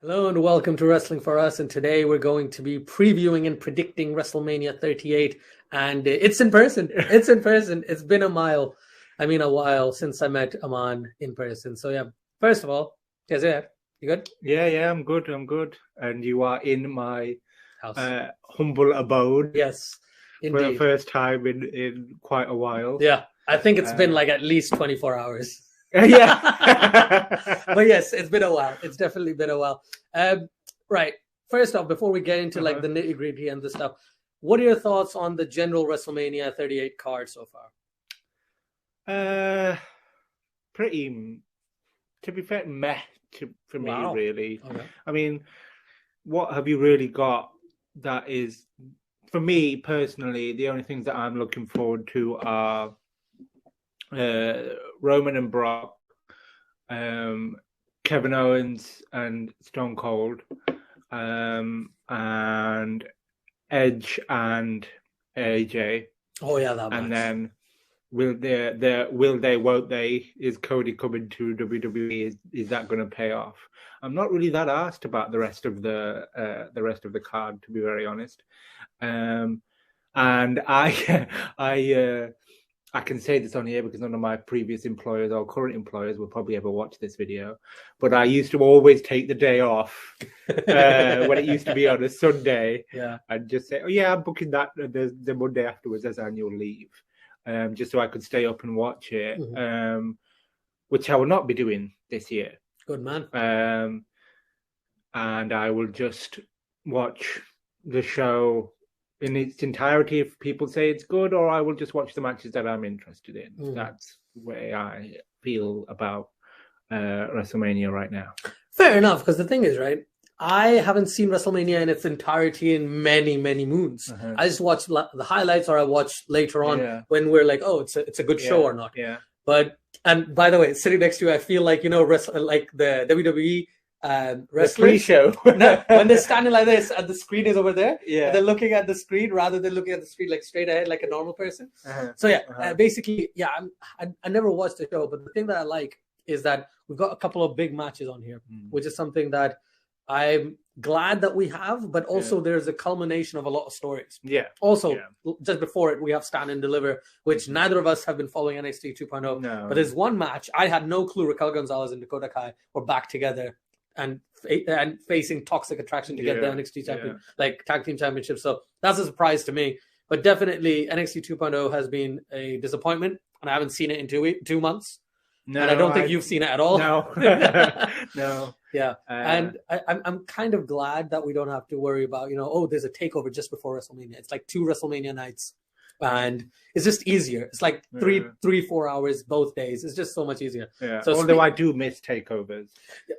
Hello and welcome to Wrestling for Us. And today we're going to be previewing and predicting WrestleMania 38. And it's in person. It's in person. It's been a while since I met Amaan in person. So yeah, first of all, Xavier, you good? Yeah, I'm good. And you are in my House. humble abode Yes, for the indeed. first time in quite a while. Yeah, I think it's been like at least 24 hours. Yeah. But yes, it's been a while. It's definitely been a while. Right. First off, before we get into like the nitty gritty and the stuff, what are your thoughts on the general WrestleMania 38 card so far? Pretty, to be fair, meh for me, Wow. really. Okay. I mean, what have you really got that is, for me personally, the only things that I'm looking forward to are Roman and Brock, Kevin Owens and Stone Cold, and Edge and AJ. Oh yeah, that And much. then will they, won't they? Is Cody coming to WWE? Is that going to pay off? I'm not really that asked about the rest of the card, to be very honest. And I can say this on here because none of my previous employers or current employers will probably ever watch this video. But I used to always take the day off when it used to be on a Sunday. Yeah. And just say, oh yeah, I'm booking that the Monday afterwards as annual leave, just so I could stay up and watch it, which I will not be doing this year. Good man. And I will just watch the show in its entirety if people say it's good, or I will just watch the matches that I'm interested in. That's the way I feel about WrestleMania right now. Fair enough, because the thing is, right, I haven't seen WrestleMania in its entirety in many, many moons. I just watch the highlights, or I watch later on when we're like, oh, it's a good show or not. Yeah. But, and by the way, sitting next to you, I feel like, you know, like the WWE wrestlers. Pre-show. No, when they're standing like this and the screen is over there, Yeah. they're looking at the screen rather than looking at the screen like straight ahead like a normal person. So yeah, basically, yeah, I never watched the show, but the thing that I like is that we've got a couple of big matches on here, which is something that I'm glad that we have, but also there's a culmination of a lot of stories. Yeah. Also, just before it, we have Stand and Deliver, which neither of us have been following NXT 2.0. No. But there's one match, I had no clue Raquel Gonzalez and Dakota Kai were back together and facing Toxic Attraction to get the NXT champion, like tag team championship. So that's a surprise to me. But definitely NXT 2.0 has been a disappointment, and I haven't seen it in 2 months. No, and I don't think you've seen it at all. No. No. Yeah. And I'm kind of glad that we don't have to worry about, you know, oh, there's a takeover just before WrestleMania. It's like 2 WrestleMania nights. And it's just easier. It's like 3-4 hours both days. It's just so much easier. Yeah. So although I do miss takeovers.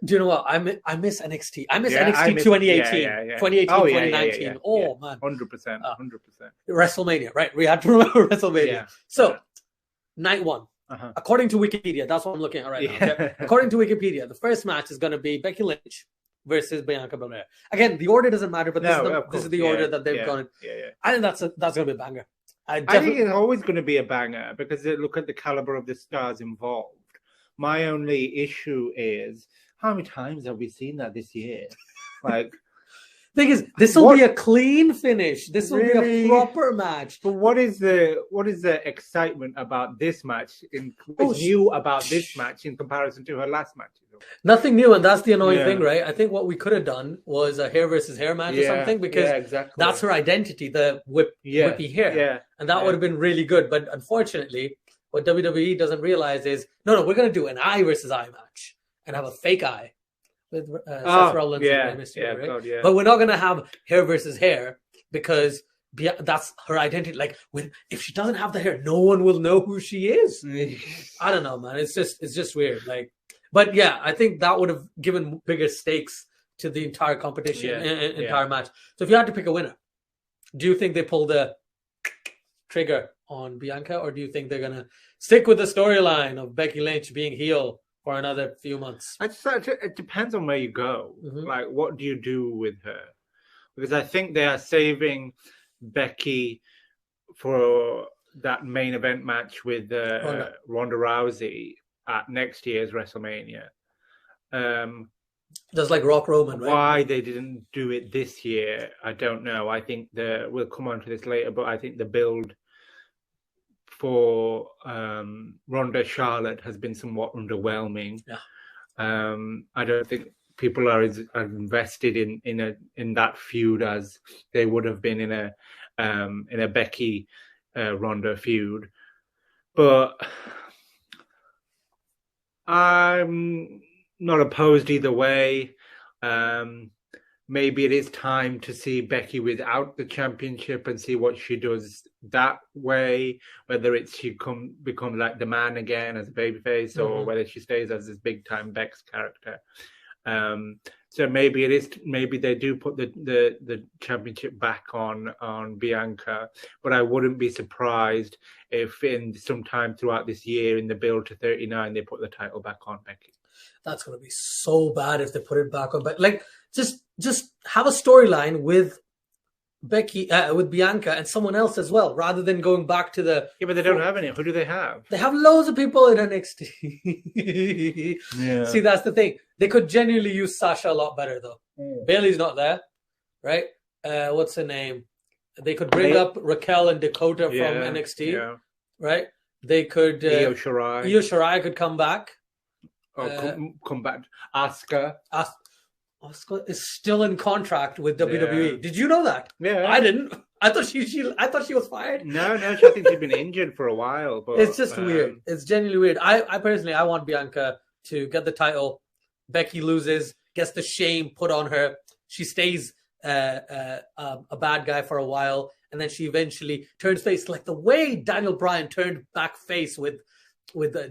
Do you know what? I miss NXT. I miss NXT 2018. 2018, 2019. Oh, man. 100%. WrestleMania, right? We have to remember WrestleMania. Yeah. So, night 1. According to Wikipedia, that's what I'm looking at right now. Okay? According to Wikipedia, the first match is going to be Becky Lynch versus Bianca Belair. Again, the order doesn't matter, but this is the order that they've gone in. I think that's going to be a banger. I think it's always going to be a banger because look at the caliber of the stars involved. My only issue is how many times have we seen that this year? Like, thing is, this will be a clean finish. This will be a proper match. But what is the excitement about this match? What's new about this match in comparison to her last match? Nothing new, and that's the annoying thing, right? I think what we could have done was a hair versus hair match or something, because that's her identity, the whippy hair. Yeah. And that would have been really good. But unfortunately, what WWE doesn't realize is, no, we're going to do an eye versus eye match and have a fake eye with Seth Rollins and Mysterio, right? God, but we're not going to have hair versus hair because that's her identity. Like, if she doesn't have the hair, no one will know who she is. I don't know, man. It's just weird. Like, but yeah, I think that would have given bigger stakes to the entire competition, entire match. So if you had to pick a winner, do you think they pull the trigger on Bianca, or do you think they're gonna stick with the storyline of Becky Lynch being heel for another few months? It depends on where you go. Like, what do you do with her? Because I think they are saving Becky for that main event match with Ronda Rousey at next year's WrestleMania. Just like Rock Roman, right? Why they didn't do it this year, I don't know. I think we'll come on to this later, but I think the build for Ronda Charlotte has been somewhat underwhelming. Yeah. I don't think people are as invested in that feud as they would have been in a Becky Ronda feud. But I'm not opposed either way. Maybe it is time to see Becky without the championship and see what she does that way, whether it's she become like the man again as a babyface, or whether she stays as this big time Bex character. So maybe they do put the championship back on Bianca, but I wouldn't be surprised if in some time throughout this year in the build to 39 they put the title back on Becky. That's going to be so bad if they put it back on. But like, just have a storyline with Becky, with Bianca and someone else as well, rather than going back to the... Yeah, but they don't have any. Who do they have? They have loads of people in NXT. Yeah. See, that's the thing. They could genuinely use Sasha a lot better, though. Bailey's not there, right? What's her name? They could bring up Raquel and Dakota from NXT, right? They could... Io Shirai. Io Shirai could come back. Come back. Asuka is still in contract with WWE. Yeah. Did you know that? Yeah, I didn't. I thought she was fired. No, I think she's been injured for a while. But it's just weird. It's genuinely weird. I personally, I want Bianca to get the title. Becky loses, gets the shame put on her. She stays a bad guy for a while, and then she eventually turns face, like the way Daniel Bryan turned back face with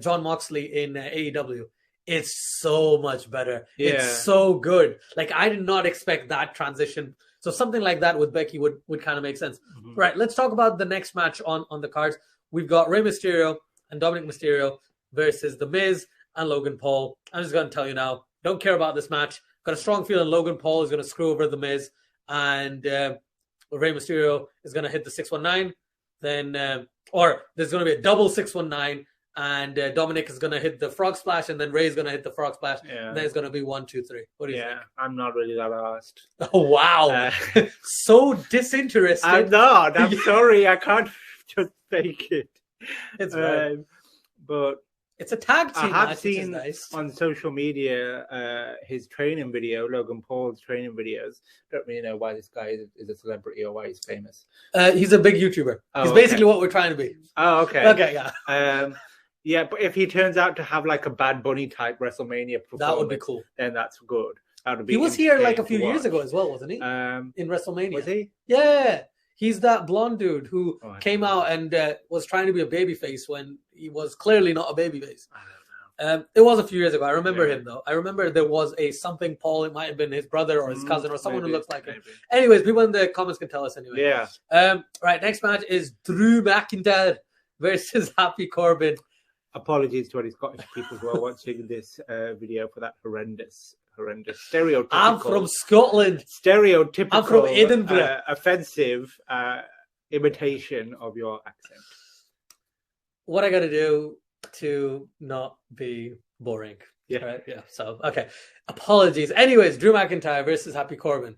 Jon Moxley in AEW. It's so much better. Yeah. It's so good. Like, I did not expect that transition. So something like that with Becky would kind of make sense. Mm-hmm. Right, let's talk about the next match on the cards. We've got Rey Mysterio and Dominik Mysterio versus The Miz and Logan Paul. I'm just going to tell you now, don't care about this match. Got a strong feeling Logan Paul is going to screw over The Miz. And Rey Mysterio is going to hit the 619. Then, or there's going to be a double 619. And Dominik is going to hit the frog splash, and then Ray's going to hit the frog splash. Yeah. And then it's going to be 1, 2, 3. What do you think? I'm not really that asked. Oh, wow. So disinterested. I'm not. I'm sorry. I can't just fake it. It's right. But it's a tag team I have match, seen nice. On social media his training video, Logan Paul's training videos. Don't really know why this guy is a celebrity or why he's famous. He's a big YouTuber. He's basically what we're trying to be. Oh, okay. Okay, yeah. Yeah, but if he turns out to have like a Bad Bunny type WrestleMania performance, that would be cool. Then that's good. That would be. He was here like a few years ago as well, wasn't he? In WrestleMania. Was he? Yeah, he's that blonde dude who came out and was trying to be a babyface when he was clearly not a babyface. I don't know. It was a few years ago. I remember him though. I remember there was a something Paul. It might have been his brother or his cousin or someone who looks like him. Anyways, people in the comments can tell us anyway. Yeah. Right. Next match is Drew McIntyre versus Happy Corbin. Apologies to any Scottish people who are watching this video for that horrendous stereotypical. I'm from Scotland. Stereotypical. I'm from Edinburgh. Offensive imitation of your accent. What I got to do to not be boring? Yeah. Right? Yeah. So okay. Apologies. Anyways, Drew McIntyre versus Happy Corbin.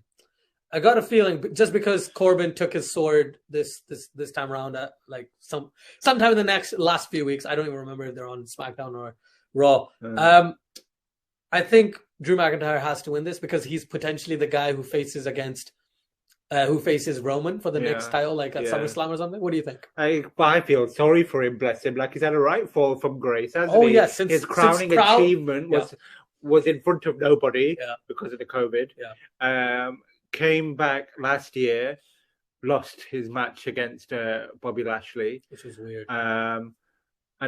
I got a feeling just because Corbin took his sword this time around at like sometime in the last few weeks. I don't even remember if they're on SmackDown or Raw. I think Drew McIntyre has to win this because he's potentially the guy who faces Roman for the next title, like at SummerSlam or something. What do you think? I feel sorry for him, bless him. Like he's had a right fall from grace, hasn't he? Yeah, since his crowning achievement was in front of nobody because of the COVID. Yeah. Came back last year, lost his match against Bobby Lashley, which was weird. And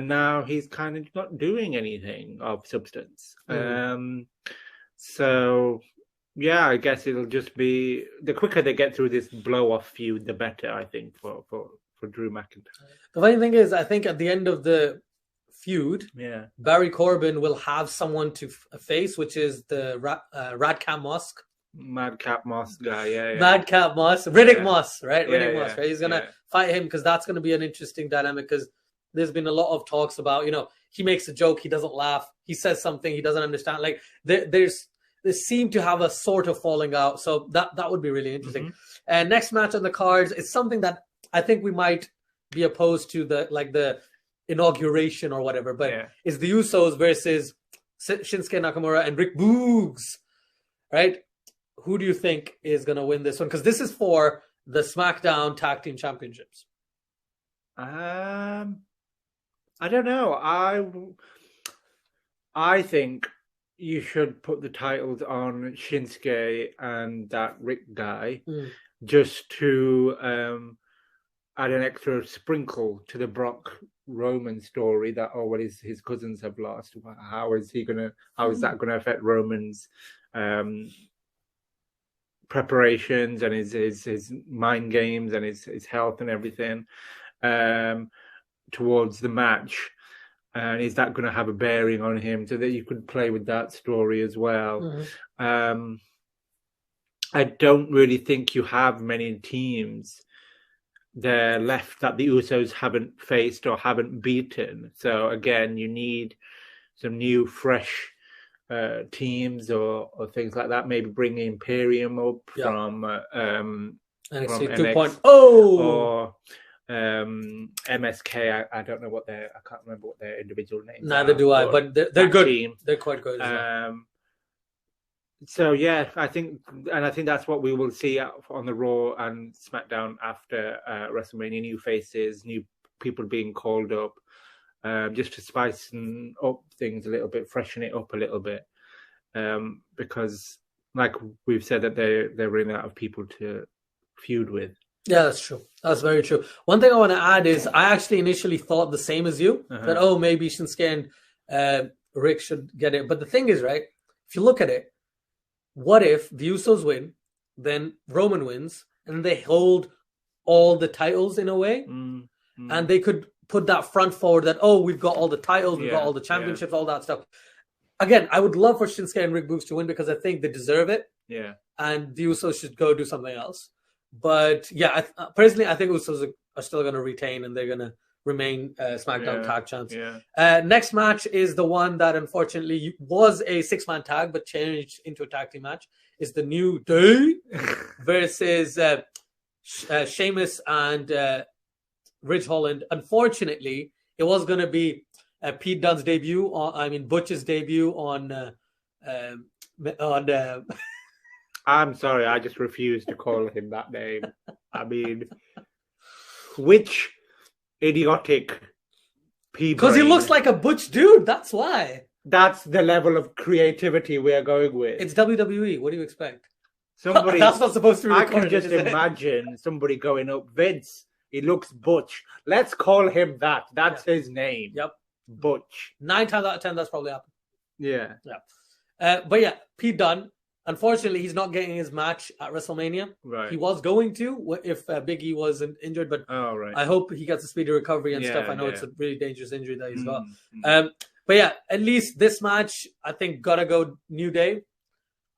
now he's kind of not doing anything of substance. So, yeah, I guess it'll just be the quicker they get through this blow-off feud, the better. I think for Drew McIntyre. The funny thing is, I think at the end of the feud, Barry Corbin will have someone to face, which is the Radcam Moss. Madcap Moss guy, Madcap Moss, Riddick Moss, right? Riddick Moss, right? He's gonna fight him because that's gonna be an interesting dynamic. Because there's been a lot of talks about, he makes a joke, he doesn't laugh, he says something he doesn't understand. Like there's they seem to have a sort of falling out. So that would be really interesting. And next match on the cards is something that I think we might be opposed to, the inauguration or whatever, but it's the Usos versus Shinsuke Nakamura and Rick Boogs, right? Who do you think is going to win this one? Because this is for the SmackDown Tag Team Championships. I don't know. I think you should put the titles on Shinsuke and that Rick guy just to add an extra sprinkle to the Brock Roman story that his cousins have lost. How is that gonna affect Roman's preparations and his mind games and his health and everything towards the match? And is that going to have a bearing on him, so that you could play with that story as well? I don't really think you have many teams there left that the Usos haven't faced or haven't beaten. So again, you need some new, fresh teams or things like that. Maybe bring Imperium up from NXT 2.0 or MSK. I don't know I can't remember what their individual names Neither are. do I, but they're good. Team. They're quite good as well. So yeah, I think that's what we will see on the Raw and SmackDown after WrestleMania. New faces, new people being called up, just to spice up things a little bit, freshen it up a little bit, because like we've said that they're running out of people to feud with. Yeah, that's true. That's very true. One thing I want to add is I actually initially thought the same as you, that maybe Shinsuke and Rick should get it. But the thing is, right, if you look at it, what if the Usos win, then Roman wins, and they hold all the titles in a way, and they could put that front forward that, we've got all the titles, we've got all the championships, all that stuff. Again, I would love for Shinsuke and Rick Boogs to win because I think they deserve it. Yeah. And the Usos should go do something else. But yeah, personally, I think Usos are still going to retain and they're going to remain SmackDown tag champs. Yeah. Next match is the one that unfortunately was a 6-man tag but changed into a tag team match. Is the New Day versus Sheamus and Ridge Holland. Unfortunately, it was going to be Pete Dunne's debut. Butch's debut on. I'm sorry, I just refuse to call him that name. I mean, which idiotic people? Because he looks like a butch dude, that's why. That's the level of creativity we're going with. It's WWE, what do you expect? Somebody, that's not supposed to be recorded, I can just imagine somebody going up, Vince, he looks butch. Let's call him that. That's his name. Yep. Butch. 9 times out of 10, that's probably happened. Yeah. But yeah, Pete Dunne. Unfortunately, he's not getting his match at WrestleMania. Right. He was going to if Big E wasn't injured, but I hope he gets a speedy recovery and stuff. I know it's a really dangerous injury that he's got. But yeah, at least this match, I think, gotta go New Day.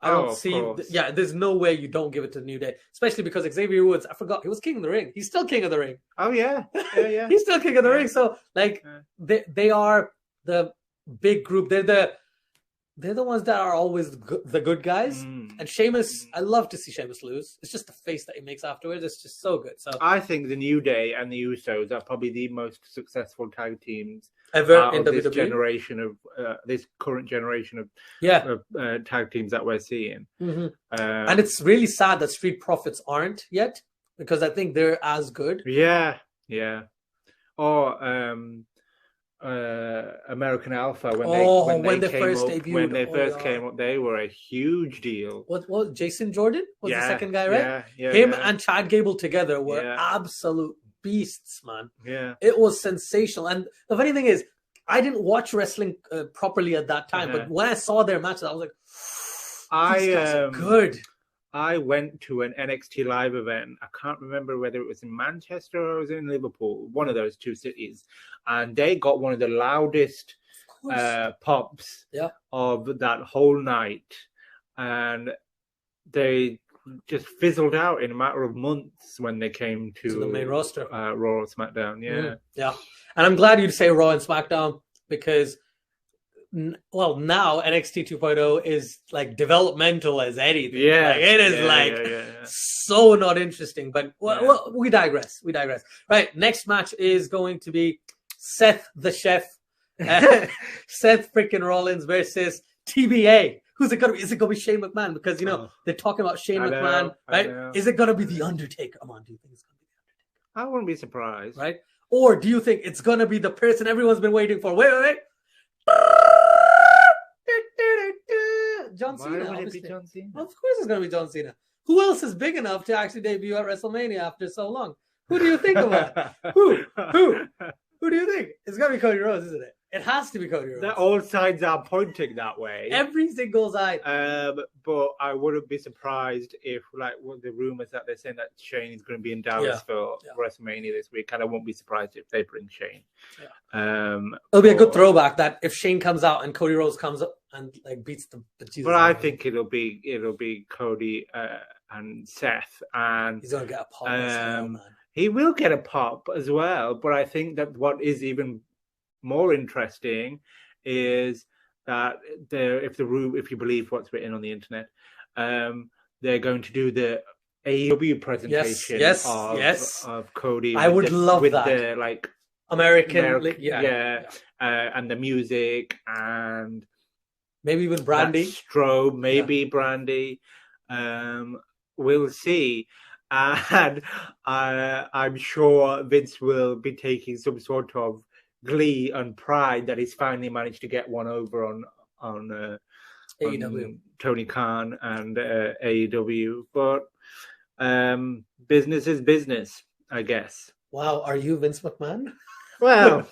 I don't see. There's no way you don't give it to New Day, especially because Xavier Woods, I forgot, he was king of the ring. He's still king of the ring. Oh, yeah. Yeah. He's still king of the ring. So, they are the big group. They're the ones that are always the good guys. And Sheamus, I love to see Sheamus lose. It's just the face that he makes afterwards. It's just so good. So I think the New Day and the Usos are probably the most successful tag teams ever in this WWE. Generation of this current generation of tag teams that we're seeing. And it's really sad that Street Profits aren't yet, because I think they're as good. Yeah. Or American Alpha when they first came up, they were a huge deal. What Jason Jordan was the second guy, right? Him and Chad Gable together were absolute beasts, man. Yeah, it was sensational. And the funny thing is, I didn't watch wrestling properly at that time, but when I saw their matches, I was like, these guys are good. I went to an NXT live event. I can't remember whether it was in Manchester or it was in Liverpool, one of those two cities. And they got one of the loudest pops of that whole night. And they just fizzled out in a matter of months when they came to the main roster. Raw or SmackDown, Yeah. And I'm glad you'd say Raw and SmackDown, because well, now NXT 2.0 is like developmental as anything. Yeah, like, it is so not interesting. But well, we digress. Right, next match is going to be Seth the Chef, Seth freaking Rollins versus TBA. Who's it gonna be? Is it gonna be Shane McMahon? Because they're talking about Shane McMahon, right? Is it gonna be the Undertaker? Amaan, do you think it's gonna be the Undertaker? I wouldn't be surprised, right? Or do you think it's gonna be the person everyone's been waiting for? Wait. John Cena. Why would it be John Cena? Of course it's going to be John Cena. Who else is big enough to actually debut at WrestleMania after so long? Who do you think about? Who do you think? It's going to be Cody Rhodes, isn't it? It has to be Cody Rhodes. All signs are pointing that way. Every single side. But I wouldn't be surprised if, like, the rumors that they're saying that Shane is going to be in Dallas for WrestleMania this week, and I won't be surprised if they bring Shane. It'll be a good throwback that if Shane comes out and Cody Rhodes comes up and like beats the Jesus. But I think it'll be Cody and Seth, and he's gonna get a pop as well, man. He will get a pop as well, but I think that what is even more interesting is that if you believe what's written on the internet, they're going to do the AEW presentation of Cody. I would love with that. The like American and the music and maybe even Brandy. Strobe, maybe Brandy. We'll see. And I'm sure Vince will be taking some sort of glee and pride that he's finally managed to get one over on AEW, on Tony Khan and AEW. But business is business, I guess. Wow, are you Vince McMahon? Well,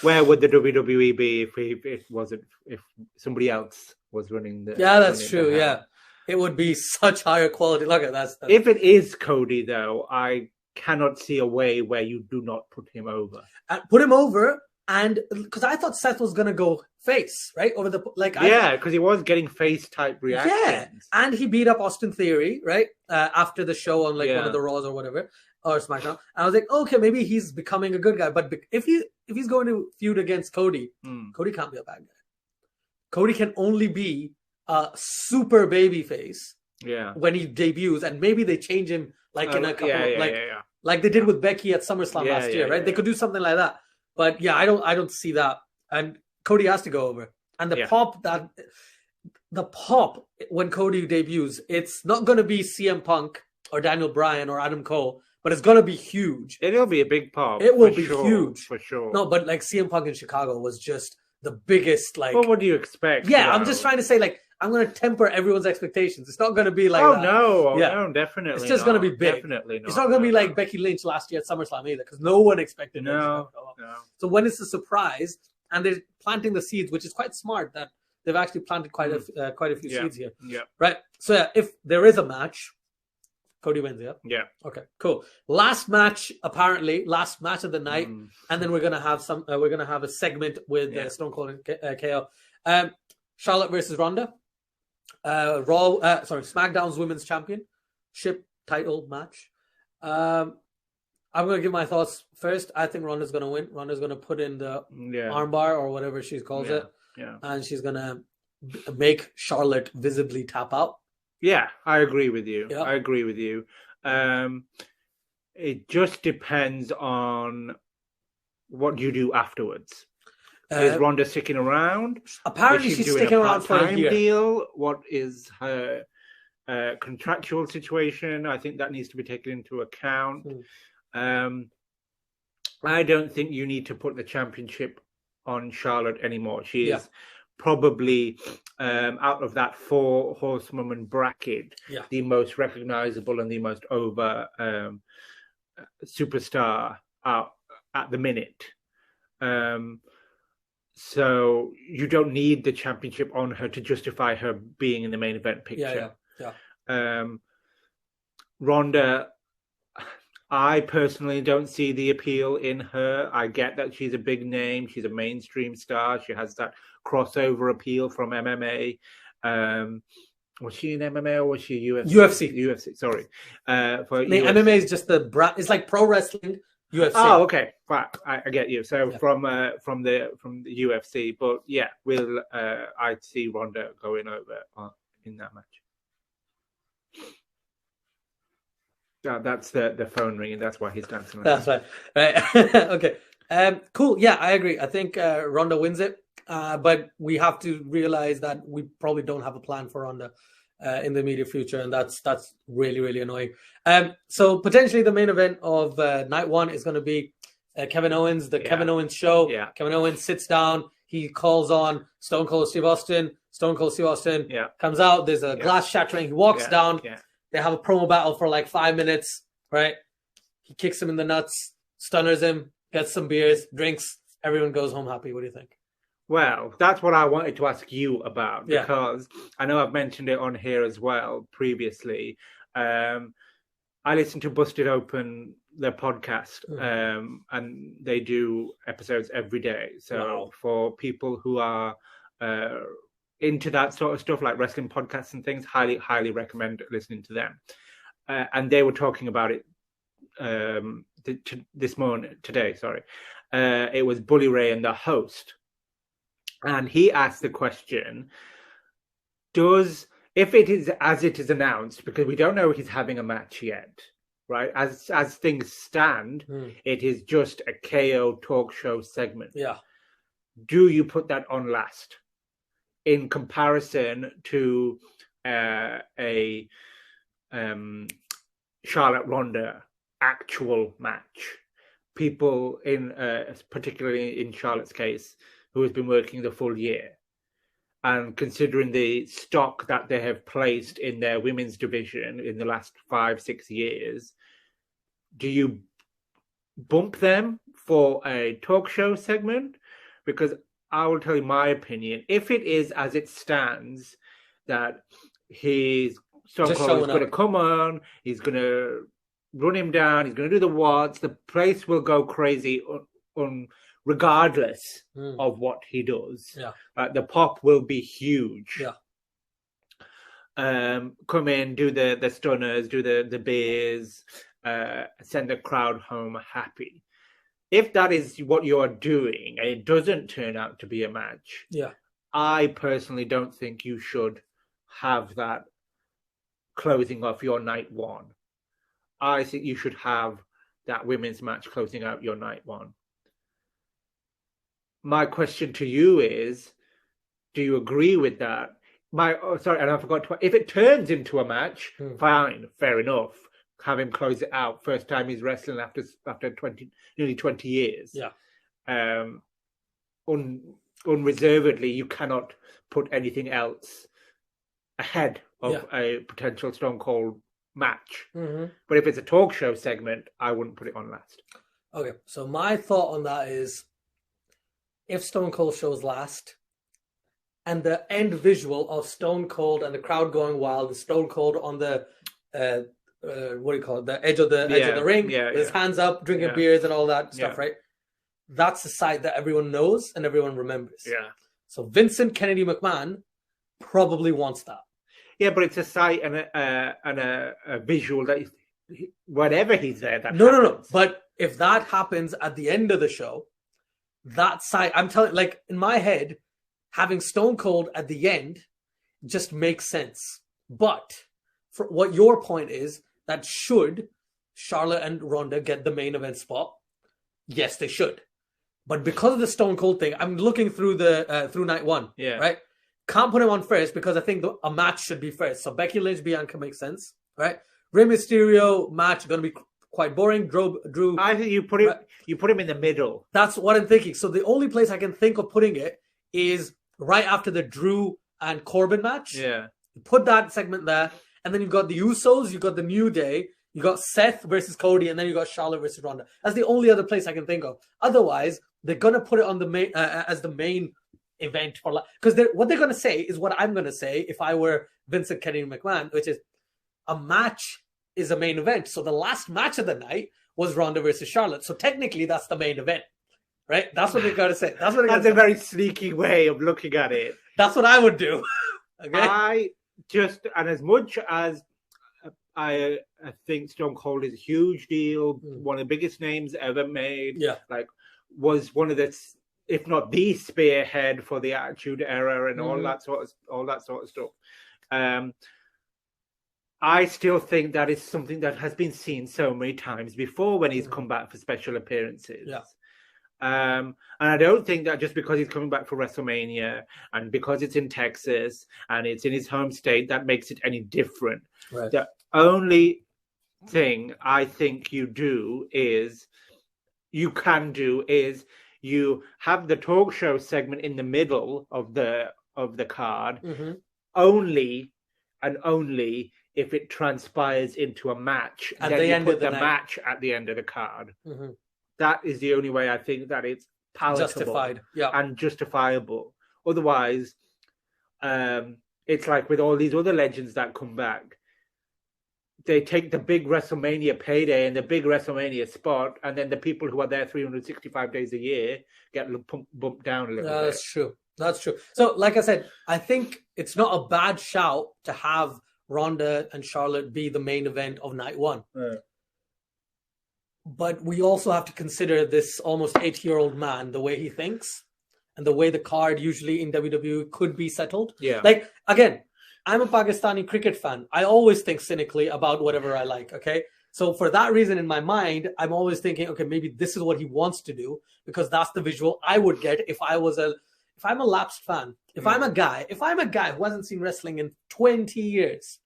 where would the WWE be if somebody else was running the? Yeah, that's true. Yeah, it would be such higher quality. Look at that. If it is Cody, though, I cannot see a way where you do not put him over. Put him over, and because I thought Seth was gonna go face, right? Over the because he was getting face type reactions. Yeah, and he beat up Austin Theory, right? After the show on one of the Raws or whatever, or SmackDown. And I was like, okay, maybe he's becoming a good guy. But if he's going to feud against Cody, Cody can't be a bad guy. Cody can only be a super baby face. Yeah. When he debuts, and maybe they change him in a couple like they did with Becky at SummerSlam last year, right? They could do something like that. But yeah, I don't see that. And Cody has to go over. And the pop when Cody debuts, it's not going to be CM Punk or Daniel Bryan or Adam Cole, but it's going to be huge. It'll be a big pop. It will be huge. For sure. No, but like CM Punk in Chicago was just the biggest, like... Well, what do you expect? Yeah, I'm just trying to say, like, I'm going to temper everyone's expectations. It's not going to be like that. No, definitely It's just going to be big. Definitely not. It's not going to be like Becky Lynch last year at SummerSlam either, because no one expected her to go up. No. So when it's a surprise, and they're planting the seeds, which is quite smart that they've actually planted quite a few seeds here. Yeah. Right? So if there is a match, Cody wins, yeah? Yeah. Okay, cool. Last match of the night, and then we're gonna have a segment with Stone Cold and KO. Charlotte versus Ronda. SmackDown's Women's Championship title match. I'm gonna give my thoughts first. I think Ronda's gonna win. Ronda's gonna put in the armbar or whatever she calls it, and she's gonna make Charlotte visibly tap out. Yeah, I agree with you. It just depends on what you do afterwards. Is Ronda sticking around? Apparently, she's sticking around for a year. Deal? What is her contractual situation? I think that needs to be taken into account. I don't think you need to put the championship on Charlotte anymore. She is probably out of that 4 horsewoman bracket, the most recognizable and the most over superstar out at the minute. So you don't need the championship on her to justify her being in the main event picture. Ronda, I personally don't see the appeal in her. I get that she's a big name. She's a mainstream star. She has that crossover appeal from MMA. Was she in MMA or was she UFC? UFC, sorry. MMA is just it's like pro wrestling UFC. Oh, okay. Right. I get you. So from the UFC, but yeah, I'd see Ronda going over in that match. That's the phone ringing. That's why he's dancing. That's right. Okay. Cool. Yeah, I agree. I think Ronda wins it, but we have to realize that we probably don't have a plan for Ronda in the immediate future, and that's really, really annoying. So potentially the main event of night one is going to be Kevin Owens, Kevin Owens show. Yeah. Kevin Owens sits down. He calls on Stone Cold Steve Austin. Stone Cold Steve Austin comes out. There's a glass shattering. He walks down. Yeah. They have a promo battle for like 5 minutes, right? He kicks him in the nuts, stunners him, gets some beers, drinks. Everyone goes home happy. What do you think? Well, that's what I wanted to ask you about, because I know I've mentioned it on here as well previously. I listen to Busted Open, their podcast, and they do episodes every day. So for people who are into that sort of stuff, like wrestling podcasts and things, highly recommend listening to them. And they were talking about it today. It was Bully Ray and the host. And he asked the question, if it is as it is announced, because we don't know if he's having a match yet, right? As things stand, it is just a KO talk show segment. Yeah. Do you put that on last in comparison to a Charlotte Ronda actual match? People particularly in Charlotte's case, who has been working the full year, and considering the stock that they have placed in their women's division in the last 5-6 years, do you bump them for a talk show segment? Because I will tell you my opinion. If it is as it stands, that Stone Cold is going to come on, he's going to run him down, he's going to do the waltz, the place will go crazy regardless of what he does. The pop will be huge. Come in, do the stunners, do the beers, send the crowd home happy. If that is what you're doing and it doesn't turn out to be a match, I personally don't think you should have that closing off your night one. I think you should have that women's match closing out your night one. My question to you is, do you agree with that? And I forgot if it turns into a match, fine, fair enough. Have him close it out. First time he's wrestling after nearly 20 years. Unreservedly, you cannot put anything else ahead of a potential Stone Cold match. But if it's a talk show segment, I wouldn't put it on last. Okay, so my thought on that is, if Stone Cold shows last, and the end visual of Stone Cold and the crowd going wild, and Stone Cold on the what do you call it? The edge of the ring, with his hands up, drinking beers and all that stuff, right? That's the side that everyone knows and everyone remembers. So Vincent Kennedy McMahon probably wants that. Yeah, but it's a sight and a visual that whenever he's there. No. But if that happens at the end of the show, that side, I'm telling, like in my head, having Stone Cold at the end just makes sense. But for what your point is, that should Charlotte and Ronda get the main event spot? Yes, they should. But because of the Stone Cold thing, I'm looking through through night one. Right? Can't put him on first because I think a match should be first. So Becky Lynch, Bianca makes sense, right? Rey Mysterio match going to be quite boring. Drew. I think you put him in the middle. That's what I'm thinking. So the only place I can think of putting it is right after the Drew and Corbin match. You put that segment there, and then you've got the Usos, you've got the New Day, you got Seth versus Cody, and then you got Charlotte versus Ronda. That's the only other place I can think of. Otherwise, they're gonna put it on the main as the main event for, because what they're gonna say is what I'm gonna say if I were Vincent Kennedy McMahon, which is a match is a main event. So the last match of the night was Ronda versus Charlotte. So technically, that's the main event, right? That's what they gotta say. That's a very sneaky way of looking at it. That's what I would do. Okay. And as much as I think Stone Cold is a huge deal, one of the biggest names ever made. Yeah, like was one of the, if not the spearhead for the Attitude Era and all that sort of stuff. I still think that is something that has been seen so many times before when he's come back for special appearances. Yeah. And I don't think that just because he's coming back for WrestleMania and because it's in Texas and it's in his home state, that makes it any different. Right. The only thing I think you can do is you have the talk show segment in the middle of the card, only if it transpires into a match. At the end of the night. Match at the end of the card. That is the only way I think that it's palatable justified, and justifiable. Otherwise, it's like with all these other legends that come back. They take the big WrestleMania payday and the big WrestleMania spot, and then the people who are there 365 days a year get bumped down a little bit. That's true. That's true. So, like I said, I think it's not a bad shout to have Ronda and Charlotte be the main event of night one. Yeah. But we also have to consider this almost 80-year-old man, the way he thinks and the way the card usually in WWE could be settled. Yeah. Like, again, I'm a Pakistani cricket fan. I always think cynically about whatever I like, okay? So for that reason, in my mind, I'm always thinking, okay, maybe this is what he wants to do because that's the visual I would get if I'm a lapsed fan. If I'm a guy who hasn't seen wrestling in 20 years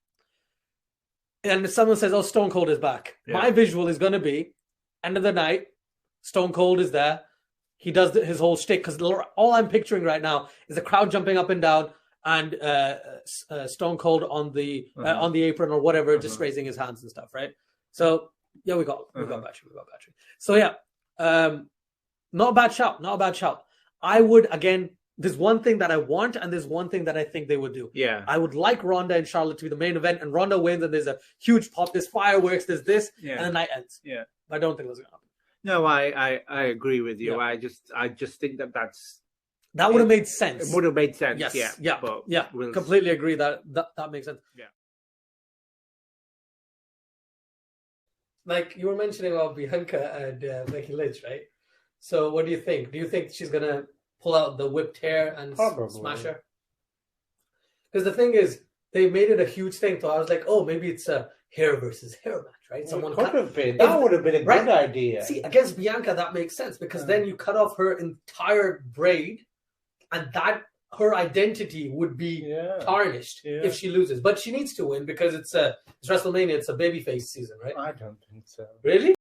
and someone says, oh, Stone Cold is back, my visual is going to be end of the night, Stone Cold is there. He does his whole shtick because all I'm picturing right now is the crowd jumping up and down and Stone Cold on the apron or whatever, just raising his hands and stuff, right? So yeah, we got battery. So yeah, not a bad shout. I would, again, there's one thing that I want and there's one thing that I think they would do. Yeah, I would like Ronda and Charlotte to be the main event, and Ronda wins, and there's a huge pop, there's fireworks, there's this, and the night ends. Yeah. But I don't think that's going to happen. No, I agree with you. Yeah. I just think that would have made sense. It would have made sense. Yes. But completely agree that makes sense. Yeah. Like you were mentioning about Bianca and Becky Lynch, right? So what do you think? Do you think she's going to pull out the whipped hair and smash her? Because the thing is, they made it a huge thing. So I was like, oh, maybe it's a hair versus hair match, right? Someone could have been. That would have been a good idea. See, against Bianca, that makes sense because then you cut off her entire braid, and that her identity would be tarnished if she loses. But she needs to win because it's WrestleMania. It's a babyface season, right? I don't think so. Really?